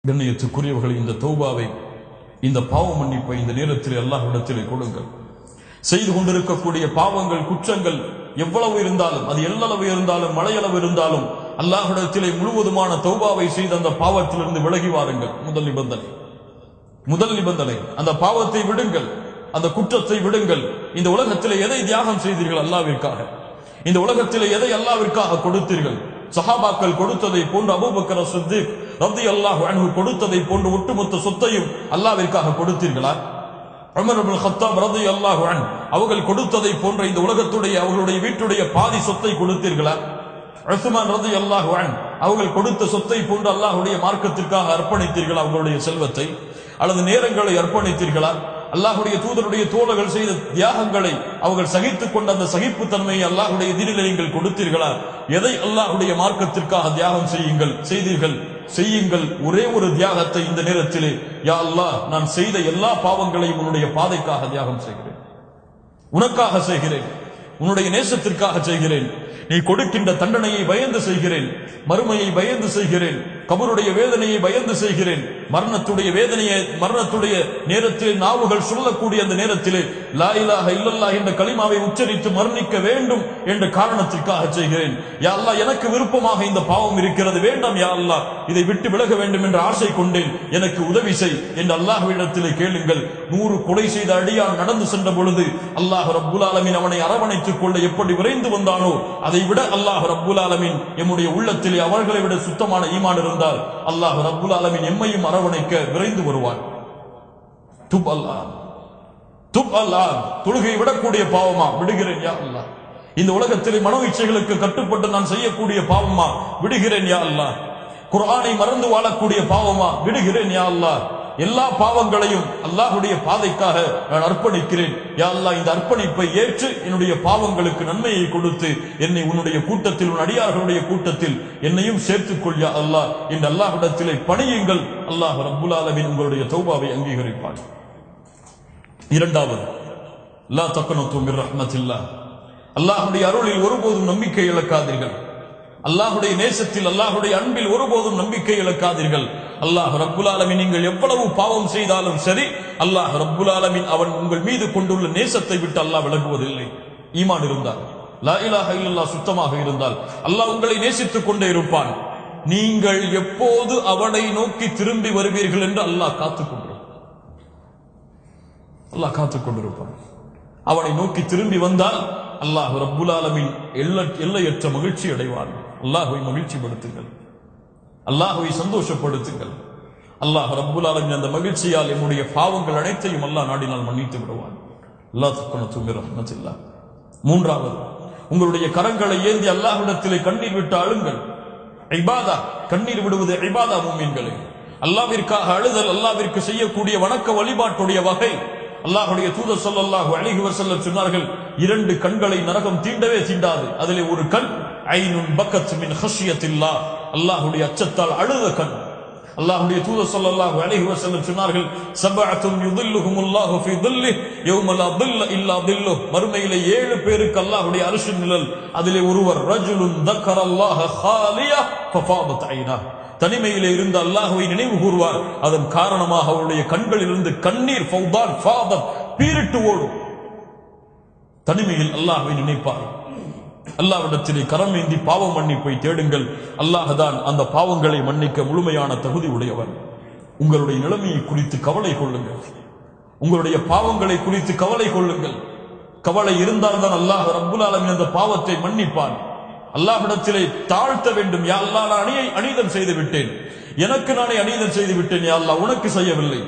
கண்ணியத்துக்குரியவர்களை, இந்த தௌபாவை, இந்த பாவ மன்னிப்பை இந்த நேரத்தில் அல்லாஹ்விடத்திலே கொடுங்கள். செய்து கொண்டிருக்கக்கூடிய பாவங்கள், குற்றங்கள் எவ்வளவு இருந்தாலும், அது எல்லளவு இருந்தாலும், மழையளவு இருந்தாலும், அல்லாஹ்விடத்திலே முழுவதுமான தௌபாவை செய்து அந்த பாவத்திலிருந்து விலகி வாருங்கள். முதல் நிபந்தனை அந்த பாவத்தை விடுங்கள், அந்த குற்றத்தை விடுங்கள். இந்த உலகத்திலே எதை தியாகம் செய்தீர்கள் அல்லாஹ்விற்காக? இந்த உலகத்திலே எதை அல்லாஹ்விற்காக கொடுத்தீர்கள்? சஹாபாக்கள் கொடுத்ததை போன்று அபூபக்கர் சித்திக் ரலியல்லாஹு அன்ஹு கொடுத்ததை போன்று ஒட்டுமொத்த சொத்தையும் அல்லாஹ்விற்காக கொடுத்தீர்களா? உமர் இப்னு கத்தாப் ரலியல்லாஹு அன்ஹு அவர்கள் கொடுத்ததை போன்ற இந்த உலகத்துடைய அவர்களுடைய வீட்டுடைய பாதி சொத்தை கொடுத்தீர்களா? உஸ்மான் ரலியல்லாஹு அன்ஹு அவர்கள் கொடுத்த சொத்தை போன்று அல்லாஹ்வுடைய மார்க்கத்திற்காக அர்ப்பணித்தீர்களா? அவர்களுடைய செல்வத்தை அல்லது நேரங்களை அர்ப்பணித்தீர்களா? அல்லாஹ்வுடைய தூதருடைய தோழர்கள் செய்த தியாகங்களை அவர்கள் சகித்துக் கொண்ட அந்த சகிப்புத்தன்மையை அல்லாஹ்வுடைய தீனிலே நீங்கள் கொடுத்தீர்களா? எதை அல்லாஹ்வுடைய மார்க்கத்திற்காக தியாகம் செய்யுங்கள். ஒரே ஒரு தியாகத்தை இந்த நேரத்திலே, யா அல்லாஹ், நான் செய்த எல்லா பாவங்களையும் உன்னுடைய பாதைக்காக தியாகம் செய்கிறேன், உனக்காக செய்கிறேன், உன்னுடைய நேசத்திற்காக செய்கிறேன். நீ கொடுக்கின்ற தண்டனையை பயந்து செய்கிறேன், மறுமையை பயந்து செய்கிறேன், கபருடைய வேதனையை பயந்து செய்கிறேன், மரணத்துடைய நேரத்தில் நாவுகள் சொல்லக்கூடிய அந்த நேரத்திலே லா இலாஹ இல்லல்லாஹ் என்ற கலிமாவை உச்சரித்து மரணிக்க வேண்டும் என்ற காரணத்திற்காக செய்கிறேன். யா அல்லாஹ், எனக்கு விருப்பமாக இந்த பாவம் இருக்கிறது, வேண்டாம் யா அல்லாஹ், இதை விட்டு விலக வேண்டும் என்ற ஆசை கொண்டேன், எனக்கு உதவி செய் என்று அல்லாஹ்விடத்திலே கேளுங்கள். 100 கொலை செய்த அடியான் நடந்து சென்ற பொழுது அல்லாஹ் ரப்புல் ஆலமீன் அவனை அரவணைத்துக் கொள்ள எப்படி விரைந்து வந்தானோ, அதை விட அல்லாஹ் ரப்புல் ஆலமீன் எம்முடைய உள்ளத்திலே அவர்களை விட சுத்தமான ஈமான் இருந்தால் அல்லாஹ் ரப்புல் ஆலமீன் எம்மையும் அரவணைக்க விரைந்து வருவான். துப் அல்லாஹ், தொழுகை விடக்கூடிய பாவமா? விடுகிறேன் யா அல்லாஹ். இந்த உலகத்திலே மனோ இச்சைகளுக்கு கட்டுப்பட்டு நான் செய்யக்கூடிய பாவமா? விடுகிறேன் யா அல்லாஹ். குர்ஆனை மறந்து வாழக்கூடிய பாவமா? விடுகிறேன் யா அல்லாஹ். எல்லா பாவங்களையும் அல்லாஹ்வுடைய பாதைக்காக நான் அர்ப்பணிக்கிறேன் யா அல்லாஹ். இந்த அர்ப்பணிப்பை ஏற்று என்னுடைய பாவங்களுக்கு நன்மையை கொடுத்து என்னை உன்னுடைய கூட்டத்தில், உன் அடியார்களுடைய கூட்டத்தில் என்னையும் சேர்த்துக்கொள் யா அல்லாஹ் என்று அல்லாஹ்விடத்திலே பணியுங்கள். அல்லாஹ் ரப்புல் ஆலமீன் உங்களுடைய தௌபாவை அங்கீகரிப்பார். இரண்டாவது, லா தக்னது மிர் ரஹ்மத்தில்லாஹ், அல்லாஹ்வுடைய அருளில் ஒருபோதும் நம்பிக்கை இழக்காதீர்கள். அல்லாஹ்வுடைய நேசத்தில், அல்லாஹ்வுடைய அன்பில் ஒருபோதும் நம்பிக்கை இழக்காதீர்கள். அல்லாஹ் ரப்புல் ஆலமீன் நீங்கள் எவ்வளவு பாவம் செய்தாலும் சரி, அல்லாஹ் ரப்புல் ஆலமீன் அவன் உங்கள் மீது கொண்டுள்ள நேசத்தை விட்டு அல்லாஹ் விலகுவதில்லை. ஈமான் இருந்தால், லா இலாஹ இல்லல்லாஹ் சுத்தமாக இருந்தால் அல்லாஹ் உங்களை நேசித்துக் கொண்டே இருப்பான். நீங்கள் எப்போது அவனை நோக்கி திரும்பி வருவீர்கள் என்று அல்லாஹ் காத்துக் கொண்டிருப்பான். அவனை நோக்கி திரும்பி வந்தால் அல்லாஹ் ரப்புல் ஆலமீன் எல்லையற்ற மகிழ்ச்சி அடைவான். அல்லாஹ்வை மகிழ்ச்சிப்படுத்துங்கள், அல்லாஹ்வை சந்தோஷப்படுத்துங்கள். அல்லாஹ் ரப்புல் ஆலமீன் அந்த மகிழ்ச்சியால் என்னுடைய பாவங்கள் அனைத்தையும் அல்லாஹ் நாடினால் மன்னித்து விடுவான். லா தக்னது மிர் ரஹ்மத்தில்லாஹ். மூன்றாவது, உங்களுடைய கரங்களை ஏந்தி அல்லாஹ்விடத்திலே கண்ணீர் விட்டு அழுங்கள். இபாதா, கண்ணீர் விடுவது இபாதா. மூமின்களே, அல்லாஹ்விற்காக அழுதல் அல்லாஹ்விற்கு செய்யக்கூடிய வணக்க வழிபாட்டுடைய வகை. அல்லாஹ்வுடைய தூதர் ஸல்லல்லாஹு அலைஹி வஸல்லம் சொன்னார்கள், 2 கண்களை நரகம் தீண்டவே தீண்டாது. அதிலே ஒரு கண் ஐனுன் பக்கத் மின் ஹஷ்யத்தில்லாஹ், அல்லாஹ்வுடைய அச்சத்தால் அழுத கண். அல்லாஹ்வுடைய தூதர் ஸல்லல்லாஹு அலைஹி வஸல்லம் சொன்னார்கள், சபஅத்துன் யுதில்லுஹுமுல்லாஹு ஃபீ தில்லிஹி யௌம லா தில்ல இல்லா தில்லுஹ், மறுமையிலே 7 பேருக்கு அல்லாஹ்வுடைய அர்ஷின் நிழல். அதிலே ஒருவர் ரஜுலுன் தக்கரல்லாஹ ஹாலியா ஃபஃபாதத் ஐனா, தனிமையிலே இருந்த அல்லாஹ்வை நினைவு கூறுவார், அதன் காரணமாக அவருடைய கண்களிலிருந்து கண்ணீர் ஃபௌதான் ஃபாதத் பீரிட்டு ஓடும். தனிமையில் அல்லாஹ்வை நினைப்பார். அல்லாஹ்விடத்திலே கரம் ஏந்தி பாவ மன்னிப்பை தேடுங்கள். அல்லாஹ் தான் அந்த பாவங்களை மன்னிக்க முழுமையான தகுதி உடையவர். உங்களுடைய நிலைமையை குறித்து கவலை கொள்ளுங்கள், உங்களுடைய பாவங்களை குறித்து கவலை கொள்ளுங்கள். கவலை இருந்தால்தான் அல்லாஹ் ரப்புல் ஆலமீன் அந்த பாவத்தை மன்னிப்பான். அல்லாஹ்விடத்திலே தாழ்த்த வேண்டும். யா அல்லாஹ், நான் அநீதம் செய்து விட்டேன், எனக்கு நானே அநீதம் செய்து விட்டேன் யா அல்லாஹ், உனக்கு செய்யவில்லை.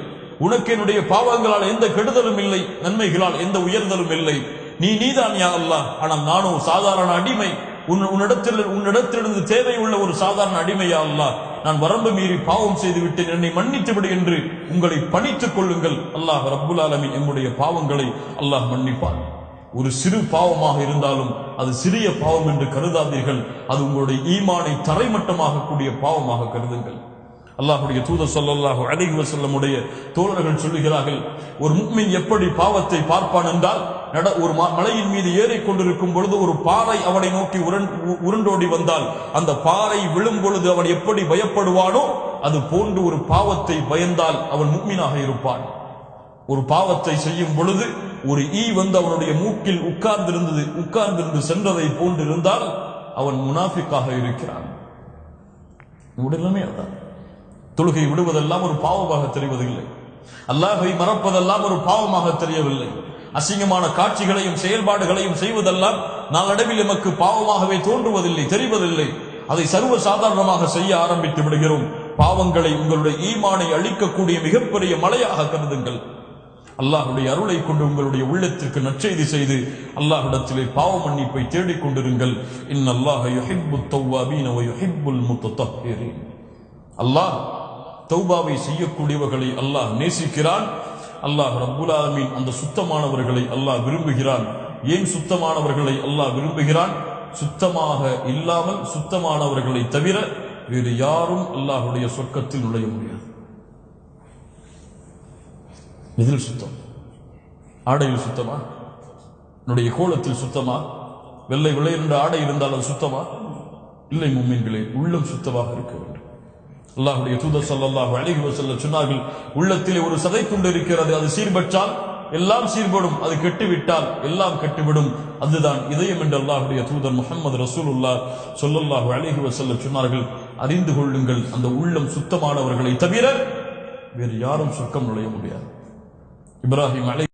உனக்கு என்னுடைய பாவங்களால் எந்த கெடுதலும் இல்லை, நன்மைகளால் எந்த உயர்தலும் இல்லை. நீதான் யா அல்லாஹ். ஆனால் நானோ சாதாரண அடிமை, உன்னிடத்திலிருந்து தேவையுள்ள ஒரு சாதாரண அடிமை யா அல்லாஹ். நான் வரம்பு மீறி பாவம் செய்து விட்டேன், என்னை மன்னித்து விடு என்று உங்களை பணித்துக் கொள்ளுங்கள். அல்லாஹ் ரப்புல் ஆலமீன் நம்முடைய பாவங்களை அல்லாஹ் மன்னிப்பான். ஒரு சிறு பாவமாக இருந்தாலும் அது சிறிய பாவம் என்று கருதாதீர்கள். அது உங்களுடைய ஈமானை தரைமட்டமாக கூடிய பாவமாக கருதுங்கள். அல்லாஹ்வுடைய தூதர் ஸல்லல்லாஹு அலைஹி வஸல்லம் உடைய தோழர்கள் சொல்லுகிறார்கள், ஒரு முஃமின் எப்படி பாவத்தை பார்ப்பான் என்றால், ஒரு மலையின் மீது ஏறிக்கொண்டிருக்கும் பொழுது ஒரு பாறை அவனை நோக்கி உருண்டோடி வந்தால், அந்த பாறை விழும் பொழுது அவன் எப்படி பயப்படுவானோ அது போன்று ஒரு பாவத்தை பயந்தால் அவன் முஃமினாக இருப்பான். ஒரு பாவத்தை செய்யும் பொழுது ஒரு ஈ வந்து அவனுடைய மூக்கில் உட்கார்ந்திருந்து சென்றதை போன்று இருந்தால் அவன் முனாஃபிக்காக இருக்கிறான். உடனே அதான் தொழுகை விடுவதெல்லாம் ஒரு பாவமாக தெரிவதில்லை. அல்லாஹ்வை மறப்பதெல்லாம் ஒரு பாவமாக தெரியவில்லை. அசிங்கமான காட்சிகளையும் செயல்பாடுகளையும் செய்வதெல்லாம் நாளடைவில் எமக்கு பாவமாகவே தோன்றுவதில்லை, தெரிவதில்லை. அதை சர்வ சாதாரணமாக செய்ய ஆரம்பித்து விடுகிறோம். பாவங்களை உங்களுடைய ஈமானை அழிக்கக்கூடிய மிகப்பெரிய மலையாக கருதுங்கள். அல்லாஹுடைய அருளை கொண்டு உங்களுடைய உள்ளத்திற்கு நற்செய்தி செய்து அல்லாஹ்விடத்திலே பாவ மன்னிப்பை தேடிக் கொண்டிருங்கள். இன்னல்லாஹ யுஹிப்புத் தவ்வாபீன வ யுஹிப்புல் முத்தத்தஹ்ஹிரீன். அல்லாஹ் தௌபாவை செய்யக்கூடியவர்களை அல்லாஹ் நேசிக்கிறான். அல்லாஹ் ரப்புல் ஆலமீன் அந்த சுத்தமானவர்களை அல்லாஹ் விரும்புகிறான். ஏன் சுத்தமானவர்களை அல்லாஹ் விரும்புகிறான்? சுத்தமாக இல்லாமல் சுத்தமானவர்களை தவிர வேறு யாரும் அல்லாஹ்வுடைய சொர்க்கத்தில் நுழைய முடியாது. இதில் சுத்தம், ஆடையில் சுத்தமா, என்னுடைய கோலத்தில் சுத்தமா, வெள்ளை வெள்ளை என்ற ஆடை இருந்தால் அது சுத்தமா? இல்லை முஃமின்களே, உள்ளம் சுத்தமாக இருக்க வேண்டும். அல்லாஹ்வுடைய தூதர் ஸல்லல்லாஹு அலைஹி வஸல்லம் சொன்னார்கள், உள்ளத்திலே ஒரு சதை துண்டு இருக்கிறது, அது சீர்பற்றால் எல்லாம் சீர்படும், அது கெட்டுவிட்டால் எல்லாம் கெட்டுவிடும். அதுதான் இதயம் என்று அல்லாஹ்வுடைய தூதர் முஹம்மது ரசூலுல்லாஹ் ஸல்லல்லாஹு அலைஹி வஸல்லம் சொன்னார்கள். அறிந்து கொள்ளுங்கள், அந்த உள்ளம் சுத்தமானவர்களை தவிர வேறு யாரும் சொர்க்கம் நுழைய முடியாது. இப்ராஹிம்